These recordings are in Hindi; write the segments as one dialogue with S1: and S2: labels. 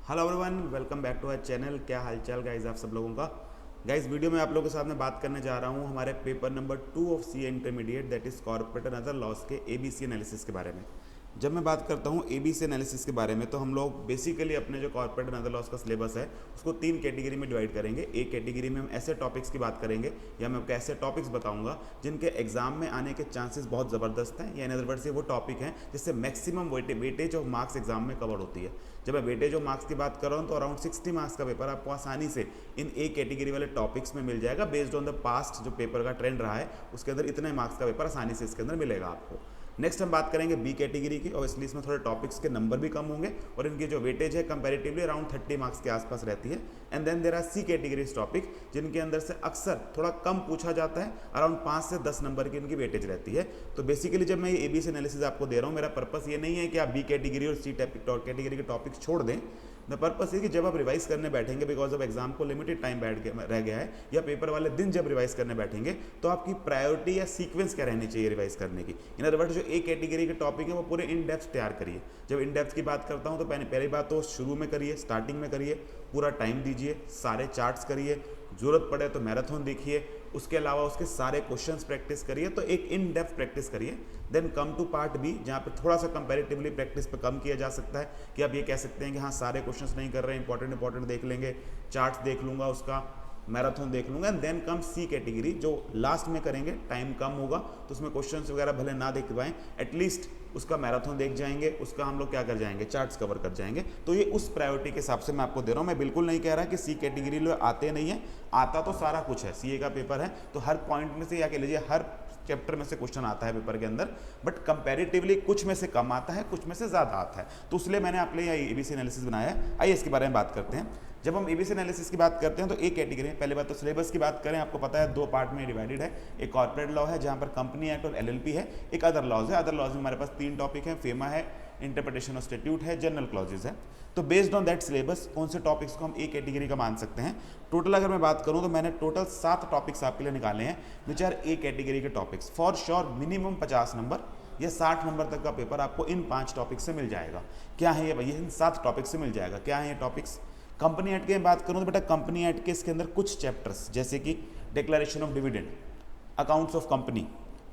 S1: Hello everyone, welcome back to our channel. क्या हालचाल गाइज आप सब लोगों का। गाइज वीडियो में आप लोगों के साथ में बात करने जा रहा हूँ हमारे paper number 2 of CA intermediate that is corporate and other laws के एबीसी एनालिसिस के बारे में। जब मैं बात करता हूँ एबीसी एनालिसिस के बारे में तो हम लोग बेसिकली अपने जो कॉर्पोरेट एंड अदर लॉस का सिलेबस है उसको 3 कैटेगरी में डिवाइड करेंगे। एक कैटेगरी में हम ऐसे टॉपिक्स की बात करेंगे या मैं आपको ऐसे टॉपिक्स बताऊंगा जिनके एग्जाम में आने के चांसेस बहुत ज़बरदस्त हैं, या इन अदर वर्ड से वो टॉपिक हैं जिससे maximum weightage of marks exam में कवर होती है। जब मैं वेटेज ऑफ मार्क्स की बात कर रहा हूँ तो अराउंड 60 मार्क्स का पेपर आपको आसानी से इन ए कैटेगरी वाले टॉपिक्स में मिल जाएगा। बेस्ड ऑन द पास्ट जो पेपर का ट्रेंड रहा है उसके अंदर इतने मार्क्स का पेपर आसानी से इसके अंदर मिलेगा आपको। नेक्स्ट हम बात करेंगे बी कैटेगरी की, और इसलिए इसमें थोड़े टॉपिक्स के नंबर भी कम होंगे और इनकी जो वेटेज है कंपैरेटिवली अराउंड 30 मार्क्स के आसपास रहती है। And then there are C categories topic जिनके अंदर से अक्सर थोड़ा कम पूछा जाता है, अराउंड 5 से 10 नंबर की इनकी वेटेज रहती है। तो बेसिकली जब मैं ये एबीसी एनालिसिस आपको दे रहा हूँ, मेरा पर्पस ये नहीं है कि आप बी कैटेगरी और सी कैटेगरी के टॉपिक्स छोड़ दें। द पर्पस है कि जब आप रिवाइज करने बैठेंगे, बिकॉज ऑफ एग्जाम को लिमिटेड टाइम रह गया है, या पेपर वाले दिन जब रिवाइज करने बैठेंगे तो आपकी प्रायोरिटी या सीक्वेंस क्या रहनी चाहिए रिवाइज करने की। इन अदर वर्ड जो एक कैटेगरी के टॉपिक है वो पूरे इन डेप्थ तैयार करिए। जब इन डेप्थ की बात करता हूँ तो पहली बात तो शुरू में करिए, स्टार्टिंग में करिए, पूरा टाइम दीजिए, सारे चार्ट्स करिए, जरूरत पड़े तो मैराथन देखिए, उसके अलावा उसके सारे क्वेश्चंस प्रैक्टिस करिए, तो एक इन डेप्थ प्रैक्टिस करिए। Then come to part B जहाँ पे थोड़ा सा कंपैरेटिवली प्रैक्टिस पे कम किया जा सकता है कि आप ये कह सकते हैं कि हाँ सारे क्वेश्चंस नहीं कर रहे हैं, इंपॉर्टेंट देख लेंगे, चार्ट्स देख लूँगा, उसका मैराथन देख लूँगा। And then come C category जो लास्ट में करेंगे, टाइम कम होगा तो उसमें क्वेश्चंस वगैरह भले ना देख पाएँ, एटलीस्ट उसका मैराथन देख जाएंगे, उसका हम लोग क्या कर जाएंगे, चार्ट्स कवर कर जाएंगे। तो ये उस प्रायोरिटी के हिसाब से मैं आपको दे रहा हूँ। मैं बिल्कुल नहीं कह रहा कि सी कैटेगरी लोग आते नहीं है, आता तो सारा कुछ है, सीए का पेपर है तो हर पॉइंट में से या कह लीजिए हर चैप्टर में से क्वेश्चन आता है पेपर के अंदर, बट कंपैरेटिवली कुछ में से कम आता है, कुछ में से ज़्यादा आता है। तो इसलिए मैंने आपके लिए एबीसी एनालिसिस बनाया है। आइए इसके बारे में बात करते हैं। जब हम एबीसी एनालिसिस की बात करते हैं तो एक कैटेगरी में पहले बात तो सिलेबस की बात करें, आपको पता है 2 पार्ट में डिवाइडेड है। एक कॉर्पोरेट लॉ है जहाँ पर कंपनी एक्ट और एलएलपी है, एक अदर लॉज है। अदर लॉज में हमारे पास 3 टॉपिक हैं, फेमा है, इंटरप्रिटेशन ऑफ स्टैट्यूट है, जनरल क्लॉजेज है। तो बेस्ड ऑन दैट सिलेबस कौन से टॉपिक्स को हम एक कैटेगरी का मान सकते हैं। टोटल अगर मैं बात करूं तो मैंने टोटल 7 टॉपिक्स आपके लिए निकाले हैं विच आर ए कैटेगरी के topics. For sure minimum 50 number या 60 नंबर तक का पेपर आपको इन 5 टॉपिक से मिल जाएगा। क्या है ये भैया, इन 7 टॉपिक से मिल जाएगा। क्या है ये टॉपिक्स। कंपनी एक्ट की बात करूँ तो बेटा कंपनी एक्ट के इसके अंदर कुछ चैप्टर्स जैसे कि declaration of dividend, accounts of company,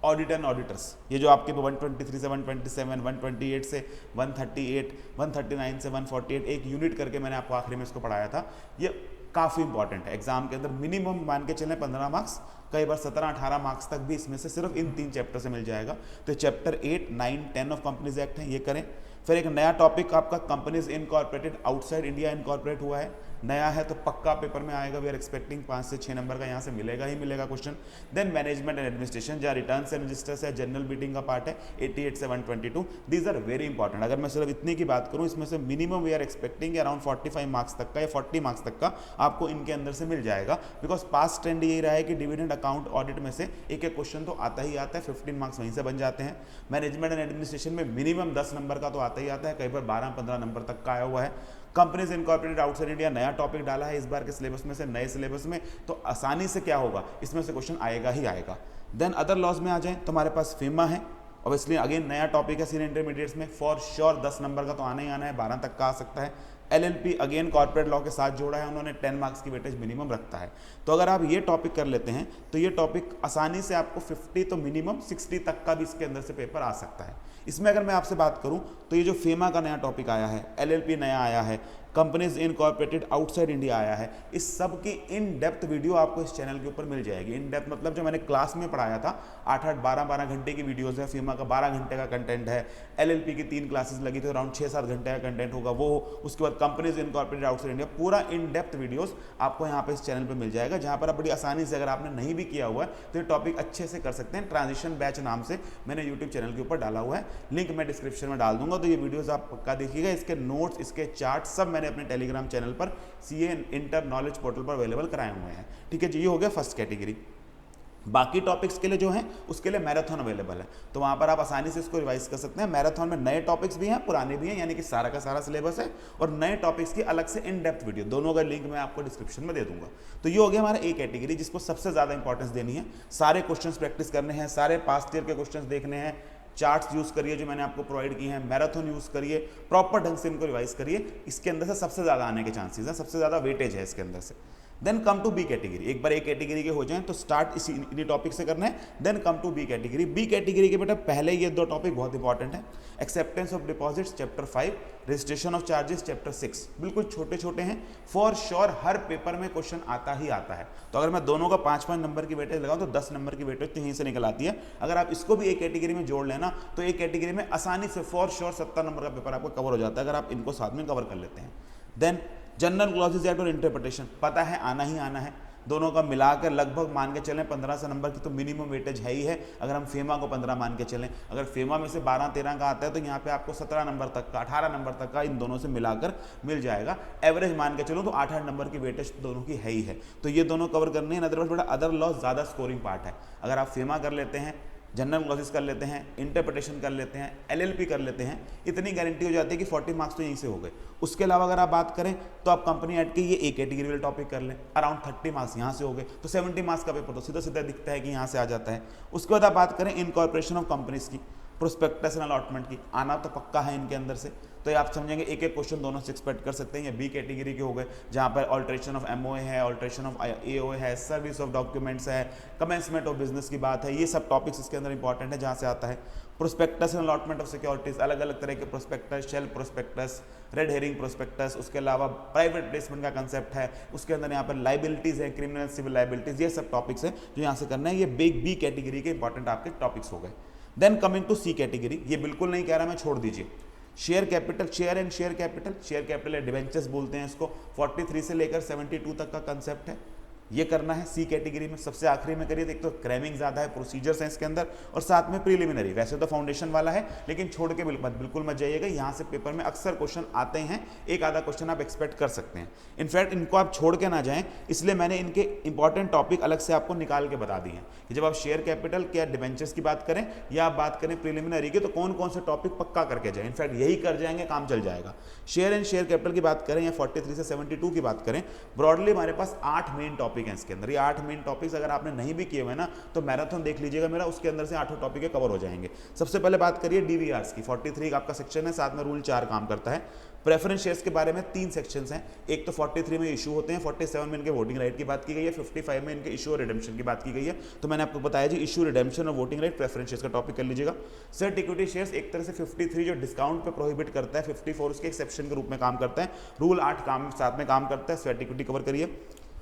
S1: audit and auditors, ये जो आपके 123 से 127, 128 से 138, 139 से 148 एक यूनिट करके मैंने आपको आखिरी में इसको पढ़ाया था, ये काफ़ी इंपॉर्टेंट है। एग्जाम के अंदर मिनिमम मान के चलें 15 मार्क्स, कई बार 17-18 मार्क्स तक भी इसमें से सिर्फ इन 3 चैप्टर से मिल जाएगा। तो चैप्टर 8, 9, 10 ऑफ कंपनीज एक्ट है, ये करें। फिर एक नया टॉपिक आपका companies incorporated outside India incorporate हुआ है, नया है तो पक्का पेपर में आएगा। वी आर एक्सपेक्टिंग 5 से 6 नंबर का यहाँ से मिलेगा ही मिलेगा question. Then management and administration जहाँ रिटर्न्स एंड रजिस्टर्स है, जनरल बीटिंग का पार्ट है, 88 से 122। These are very important. अगर मैं सिर्फ इतने की बात करूँ इसमें से minimum we are expecting around 45 marks तक का या 40 मार्क्स तक का आपको इनके अंदर से मिल जाएगा। बिकॉज पास्ट ट्रेंड यही रहा है कि डिविडेंड अकाउंट ऑडिट में से एक एक क्वेश्चन तो आता ही आता है, 15 मार्क्स वहीं से बन जाते हैं। मैनेजमेंट एंड एडमिनिस्ट्रेशन में मिनिमम 10 नंबर का तो आता ही आता है, कई बार 12-15 नंबर तक का आया हुआ है। कंपनीज इनकॉर्पोरेटेड आउटसाइड इंडिया नया टॉपिक डाला है इस बार के सिलेबस में से, नए सिलेबस में, तो आसानी से क्या होगा, इसमें से क्वेश्चन आएगा ही आएगा। देन अदर लॉज में आ जाएं तो हमारे पास फेमा है, ऑब्वियसली अगेन नया टॉपिक है सीनियर इंटरमीडिएट्स में, फॉर श्योर 10 नंबर का तो आना ही आना है, 12 तक का आ सकता है। एलएलपी अगेन कॉर्पोरेट लॉ के साथ जोड़ा है उन्होंने, 10 मार्क्स की वेटेज मिनिमम रखता है। तो अगर आप ये टॉपिक कर लेते हैं तो ये टॉपिक आसानी से आपको 50 तो मिनिमम 60 तक का भी इसके अंदर से पेपर आ सकता है। इसमें अगर मैं आपसे बात करूं तो ये जो फेमा का नया टॉपिक आया है, एलएलपी नया आया है, कंपनीज इनकॉर्पोरेटेड आउटसाइड इंडिया आया है, इस सब की इन डेप्थ वीडियो आपको इस चैनल के ऊपर मिल जाएगी। इन डेप्थ मतलब जो मैंने क्लास में पढ़ाया था, 8-8, 12-12 घंटे की वीडियोस है, फेमा का 12 घंटे का कंटेंट है, एलएलपी की 3 क्लासेस लगी थी, अराउंड 6-7 घंटे का कंटेंट होगा वो। उसके बाद कंपनीज इनकॉर्पोरेटेड आउटसाइड इंडिया, पूरा इन डेप्थ वीडियोस आपको यहाँ पे इस चैनल पर मिल जाएगा, जहाँ पर आप बड़ी आसानी से, अगर आपने नहीं भी किया हुआ है तो ये टॉपिक अच्छे से कर सकते हैं। ट्रांजिशन बैच नाम से मैंने यूट्यूब चैनल के ऊपर डाला हुआ है, लिंक मैं डिस्क्रिप्शन में डाल दूंगा, तो ये वीडियोस आप पक्का देखिएगा। इसके नोट्स, इसके चार्ट सब मैंने अपने टेलीग्राम चैनल पर सीए इंटर नॉलेज पोर्टल पर अवेलेबल कराए हुए हैं। ठीक है जी, ये हो गया फर्स्ट कैटेगरी। बाकी टॉपिक्स के लिए जो है उसके लिए मैराथन अवेलेबल है, तो वहाँ पर आप आसानी से इसको रिवाइज कर सकते हैं। मैराथन में नए टॉपिक्स भी हैं, पुराने भी हैं, यानी कि सारा का सारा सिलेबस है, और नए टॉपिक्स की अलग से इन डेप्थ वीडियो, दोनों का लिंक मैं आपको डिस्क्रिप्शन में दे दूंगा। तो ये हो गया हमारा ए कैटेगरी, जिसको सबसे ज़्यादा इंपॉर्टेंस देनी है। सारे क्वेश्चंस प्रैक्टिस करने हैं, सारे पास्ट ईयर के क्वेश्चंस देखने हैं, चार्ट्स यूज़ करिए जो मैंने आपको प्रोवाइड किए हैं, मैराथन यूज़ करिए, प्रॉपर ढंग से इनको रिवाइज करिए, इसके अंदर से सबसे ज़्यादा आने के चांसेस हैं, सबसे ज़्यादा वेटेज है इसके अंदर से। Then come to B category, एक बार ए कैटेगरी के हो जाएं तो स्टार्ट इसी इन्हीं टॉपिक से करना है, then come to B category. B category के बेटा पहले ये 2 टॉपिक बहुत इंपॉर्टेंट है, acceptance of deposits chapter 5, registration of charges chapter 6, बिल्कुल छोटे छोटे हैं, फॉर श्योर हर पेपर में क्वेश्चन आता ही आता है। तो अगर मैं दोनों का 5-5 नंबर की वेटेज लगाऊं तो 10 नंबर की वेटेज तो यहीं से निकल आती है। अगर आप इसको भी एक कैटेगरी में जोड़ लेना तो एक कैटेगरी में आसानी से फॉर श्योर 70 नंबर का पेपर आपको कवर हो जाता है अगर आप इनको साथ में कवर कर लेते हैं। देन जनरल क्लॉजेज एट और इंटरप्रिटेशन, पता है आना ही आना है, दोनों का मिलाकर लगभग मान के चलें 1500 नंबर की तो मिनिमम वेटेज है ही है। अगर हम फेमा को 15 मान के चलें, अगर फेमा में से 12-13 का आता है तो यहाँ पे आपको 17 नंबर तक का, 18 नंबर तक का इन दोनों से मिलाकर मिल जाएगा। एवरेज मान के चलो तो 8-8 नंबर की वेटेज दोनों की है ही है। तो ये दोनों कवर करने हैं। अदरवाइज बड़ा अदर लॉस ज़्यादा स्कोरिंग पार्ट है। अगर आप फेमा कर लेते हैं, जनरल क्लॉजेस कर लेते हैं, इंटरप्रिटेशन कर लेते हैं, एलएलपी कर लेते हैं, इतनी गारंटी हो जाती है कि 40 मार्क्स तो यहीं से हो गए। उसके अलावा अगर आप बात करें तो आप कंपनी ऐड के ये ए कैटेगरी वाले टॉपिक कर लें, अराउंड 30 मार्क्स यहाँ से हो गए, तो 70 मार्क्स का पेपर तो सीधा सीधा दिखता है कि यहाँ से आ जाता है। उसके बाद आप बात करें इनकॉर्पोरेशन ऑफ कंपनीज की, प्रोस्पेक्टस एंड अलॉटमेंट की, आना तो पक्का है इनके अंदर से। तो ये आप समझेंगे एक एक क्वेश्चन दोनों से एक्सपेक्ट कर सकते हैं। ये बी कैटेगरी के हो गए जहाँ पर ऑल्ट्रेशन ऑफ एमओए है, ऑल्ट्रेशन ऑफ एओ है, सर्विस ऑफ डॉक्यूमेंट्स है, कमेंसमेंट ऑफ बिजनेस की बात है, ये सब टॉपिक्स इसके अंदर इंपॉर्टेंट है जहाँ से आता है। Prospectus and allotment of securities, अलग अलग तरह के prospectus, shell prospectus, red herring prospectus, उसके अलावा प्राइवेट प्लेसमेंट का कंसेप्ट है, उसके अंदर यहाँ पर लाइबिलिटीज है, क्रिमिनल सिविल लाइबिलिटीज, ये सब टॉपिक्स हैं जो यहाँ से करना है। ये बिग बी कैटेगरी के इंपॉर्टेंट आपके टॉपिक्स हो गए। Then coming to C category, ये बिल्कुल नहीं कह रहा मैं, छोड़ दीजिए। Share capital, share and share capital, share capital debentures बोलते हैं इसको, 43 से लेकर 72 तक का कंसेप्ट है, ये करना है सी कैटेगरी में। सबसे आखिरी में करिए, एक तो क्रैमिंग ज़्यादा है, प्रोसीजर्स हैं इसके अंदर, और साथ में प्रीलिमिनरी। वैसे तो फाउंडेशन वाला है लेकिन छोड़ के बिल्कुल मत जाइएगा, यहाँ से पेपर में अक्सर क्वेश्चन आते हैं, एक आधा क्वेश्चन आप एक्सपेक्ट कर सकते हैं। इनफैक्ट इनको आप छोड़ के ना जाएं, इसलिए मैंने इनके इंपॉर्टेंट टॉपिक अलग से आपको निकाल के बता दिए हैं कि जब आप शेयर कैपिटल या डिवेंचर्स की बात करें या आप बात करें प्रीलिमिनरी की, तो कौन कौन से टॉपिक पक्का करके जाए। इनफैक्ट यही कर जाएंगे, काम चल जाएगा। शेयर एंड शेयर कैपिटल की बात करें या 43 से 72 की बात करें, ब्रॉडली हमारे पास 8 मेन टॉपिक हैं इसके अंदर। ये 8 मेन टॉपिक्स अगर आपने नहीं भी किए हुए ना तो मैराथन देख लीजिएगा मेरा, उसके अंदर से 8 टॉपिक कवर हो जाएंगे। सबसे पहले बात करिए डीवीआरस की, 43 का आपका सेक्शन है, साथ में रूल 4 काम करता है। प्रेफरेंस शेयर्स के बारे में 3 सेक्शंस हैं, एक तो 43 में इशू होते हैं, 47 में इनके वोटिंग राइट की बात की गई है, 55 में इनके इशू और रिडेम्पशन की बात की गई है। तो मैंने आपको बताया जी, इशू, रिडेम्पशन और वोटिंग राइट प्रेफरेंस शेयर्स का टॉपिक कर लीजिएगा। सेट इक्विटी शेयर्स एक तरह से 53 जो डिस्काउंट पे प्रोहिबिट करता है, 54 उसके एक्सेप्शन के रूप में काम करता है, रूल 8 काम साथ में काम करता है, स्वेट इक्विटी कवर करिए।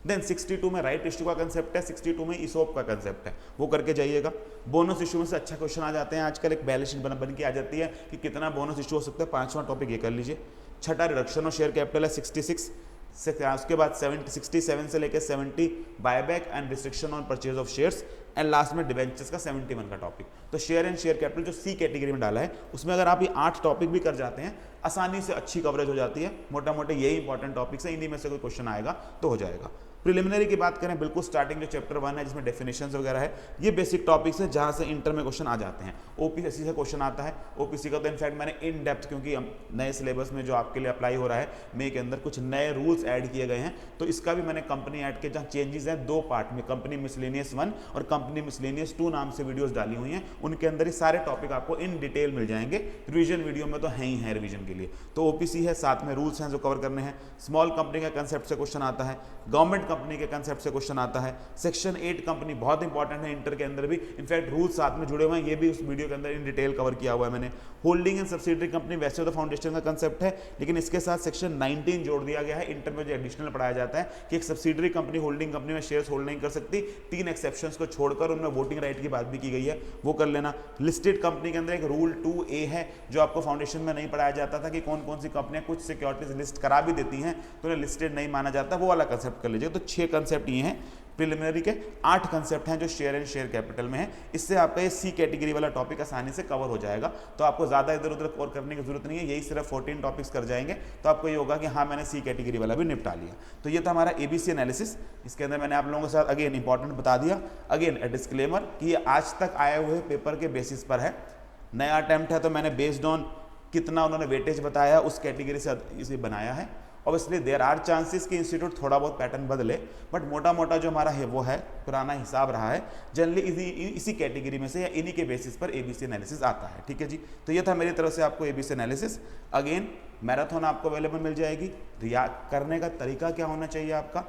S1: देन 62 में राइट इश्यू का कंसेप्ट है, 62 में ईसोप का कंसेप्ट है, वो करके जाइएगा। बोनस इशू में से अच्छा क्वेश्चन आ जाते हैं आजकल, एक बैलेंस शीट बन के आ जाती है कि कितना बोनस इशू हो सकता है, 5वां टॉपिक ये कर लीजिए। छठा रिडक्शन ऑफ शेयर कैपिटल है 66 से, उसके बाद 67 से लेकर 70 buyback and restriction on purchase of shares, and last में डिवेंचर्स का 71 का टॉपिक। तो शेयर एंड शेयर कैपिटल जो सी कैटेगरी में डाला है, उसमें अगर आप ये 8 टॉपिक भी कर जाते हैं, आसानी से अच्छी कवरेज हो जाती है। मोटा मोटे यही इंपॉर्टेंट टॉपिक्स है, इन्हीं में से कोई क्वेश्चन आएगा तो हो जाएगा। प्रीलिमिनरी की बात करें, बिल्कुल स्टार्टिंग जो चैप्टर 1 है जिसमें डेफिनेशंस वगैरह है, ये बेसिक टॉपिक्स हैं जहाँ से इंटर में क्वेश्चन आ जाते हैं। ओपीएससी से क्वेश्चन आता है, ओपीसी का तो इनफैक्ट मैंने इन डेप्थ, क्योंकि नए सिलेबस में जो आपके लिए अप्लाई हो रहा है मई के अंदर कुछ नए रूल्स ऐड किए गए हैं, तो इसका भी मैंने कंपनी ऐड के जहाँ चेंजेस हैं 2 पार्ट में, कंपनी मिसलेनियस 1 और कंपनी मिसलेनियस 2 नाम से वीडियोस डाली हुई हैं, उनके अंदर ही सारे टॉपिक आपको इन डिटेल मिल जाएंगे। रिवीजन वीडियो में तो है ही है रिवीजन के लिए। तो ओपीसी है, साथ में रूल्स हैं जो कवर करने हैं। स्मॉल कंपनी के कंसेप्ट से क्वेश्चन आता है, गवर्नमेंट कंपनी के कंसेप्ट क्वेश्चन आता है। सेक्शन 8 कंपनी बहुत इंपॉर्टेंट है इंटर के अंदर भी, इनफैक्ट रूल्स साथ में जुड़े हुए हैं, ये भी उस वीडियो के अंदर इन डिटेल कवर किया हुआ है मैंने। होल्डिंग एंड सब्सिडरी कंपनी वैसे तो फाउंडेशन का कंसेप्ट है, लेकिन इसके साथ सेक्शन 19 जोड़ दिया गया है। इंटर में जो एडिशनल पढ़ाया जाता है कि एक सब्सिडरी कंपनी होल्डिंग कंपनी में शेयर्स होल्ड नहीं कर सकती, 3 एक्सेप्शंस को छोड़कर, उनमें वोटिंग राइट की बात भी की गई है, वो कर लेना। लिस्टेड कंपनी के अंदर एक रूल 2A है जो आपको फाउंडेशन में नहीं पढ़ाया जाता था कि कौन कौन सी कंपनियां कुछ सिक्योरिटीज लिस्ट करा भी देती हैं तो उन्हें लिस्टेड नहीं माना जाता, वो वाला कंसेप्ट कर लीजिए। तो 6 कंसेप्ट ये हैं प्रीलिमिनरी के, 8 कंसेप्ट हैं जो शेयर एंड शेयर कैपिटल में है। इससे आपका ये सी कैटेगरी वाला टॉपिक आसानी से कवर हो जाएगा, तो आपको ज़्यादा इधर उधर कवर करने की जरूरत नहीं है, यही सिर्फ 14 टॉपिक्स कर जाएंगे तो आपको ये होगा कि हाँ मैंने सी कैटेगरी वाला भी निपटा लिया। तो ये था हमारा एबीसी एनालिसिस। इसके अंदर मैंने आप लोगों के साथ अगेन इंपॉर्टेंट बता दिया, अगेन डिस्क्लेमर कि ये आज तक आए हुए पेपर के बेसिस पर है, नया अटैम्प्ट है तो मैंने बेस्ड ऑन कितना उन्होंने वेटेज बताया उस कैटेगरी से इसे बनाया है, ऑब्वियसली देयर आर चांसेस कि इंस्टीट्यूट थोड़ा बहुत पैटर्न बदले, बट मोटा मोटा जो हमारा है वो है पुराना हिसाब रहा है, जनरली इसी कैटेगरी में से या इन्हीं के बेसिस पर एबीसी एनालिसिस आता है। ठीक है जी, तो ये था मेरी तरफ से आपको एबीसी एनालिसिस। अगेन मैराथन आपको अवेलेबल मिल जाएगी। करने का तरीका क्या होना चाहिए आपका,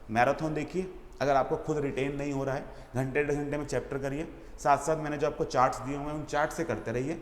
S1: मैराथन देखिए, अगर आपको खुद रिटेन नहीं हो रहा है घंटे 1.5 घंटे में चैप्टर करिए, साथ साथ मैंने जो आपको चार्ट्स दिए हुए हैं उन चार्ट से करते रहिए।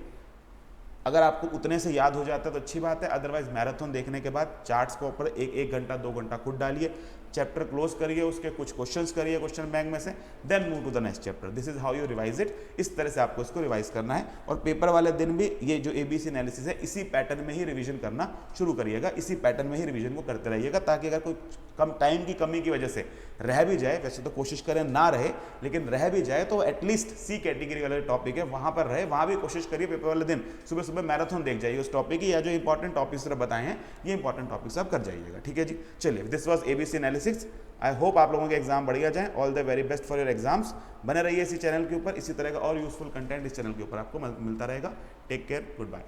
S1: अगर आपको उतने से याद हो जाता है तो अच्छी बात है, अदरवाइज मैराथन देखने के बाद चार्ट्स के ऊपर 1 घंटा 2 घंटा खुद डालिए, चैप्टर क्लोज करिए, उसके कुछ क्वेश्चंस करिए क्वेश्चन बैंक में से, then move to the next chapter. This is how you revise it. इस तरह से आपको इसको रिवाइज करना है और पेपर वाले दिन भी ये जो एबीसी एनालिसिस है इसी पैटर्न में ही रिवीजन करना शुरू करिएगा, इसी पैटर्न में ही रिवीजन को करते रहिएगा, ताकि अगर कोई कम टाइम की कमी की वजह से रह भी जाए, वैसे तो कोशिश करें ना रहे, लेकिन रह भी जाए तो एटलीस्ट सी कैटेगरी वाले टॉपिक है वहां पर रहे, वहां भी कोशिश करिए पेपर वाले दिन सुबह सुबह मैराथन देख जाइए उस टॉपिक की, या जो इंपॉर्टेंट टॉपिक्स बताए हैं ये इंपॉर्टेंट टॉपिक्स आप कर जाइएगा। ठीक है जी, चलिए this was ABC analysis. I hope आप लोगों के एग्जाम बढ़िया जाए। All the very best for your exams. बने रहिए इसी चैनल के ऊपर, इसी तरह का और यूजफुल कंटेंट इस चैनल के ऊपर आपको मिलता रहेगा। Take care, good bye.